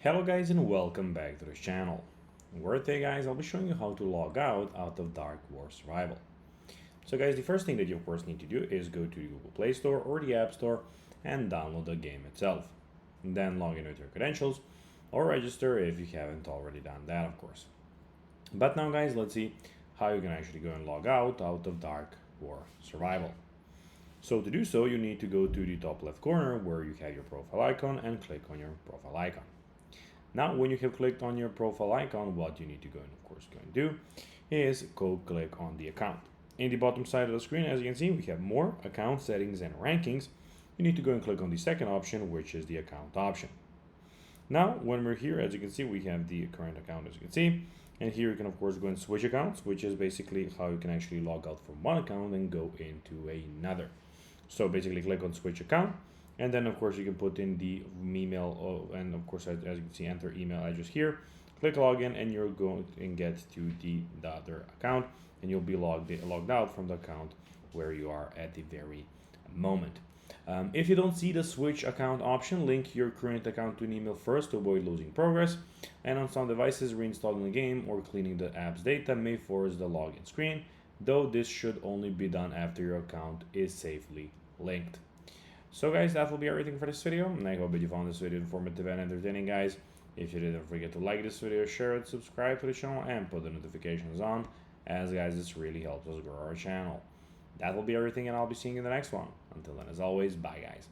Hello guys and welcome back to this channel, where today guys I'll be showing you how to log out of Dark War Survival. So guys, the first thing that you of course need to do is go to the Google Play Store or the App Store and download the game itself. And then log in with your credentials or register if you haven't already done that, of course. But now guys, let's see how you can actually go and log out of Dark War Survival. So to do so, you need to go to the top left corner where you have your profile icon and click on your profile icon. Now, when you have clicked on your profile icon, what you need to go and of course go and do is go click on the account. In the bottom side of the screen, as you can see, we have more account settings and rankings. You need to go and click on the second option, which is the account option. Now, when we're here, as you can see, we have the current account, as you can see. And here you can of course go and switch accounts, which is basically how you can actually log out from one account and go into another. So basically click on switch account. And then of course you can put in the email and of course as you can see, enter email address here, click login, and you're going and get to the other account, and you'll be logged out from the account where you are at the very moment. If you don't see the switch account option, link your current account to an email first to avoid losing progress. And on some devices, reinstalling the game or cleaning the app's data may force the login screen, though this should only be done after your account is safely linked. So guys, that will be everything for this video, and I hope that you found this video informative and entertaining, guys. If you did, don't forget to like this video, share it, subscribe to the channel, and put the notifications on, as guys, this really helps us grow our channel. That will be everything, and I'll be seeing you in the next one. Until then, as always, bye guys.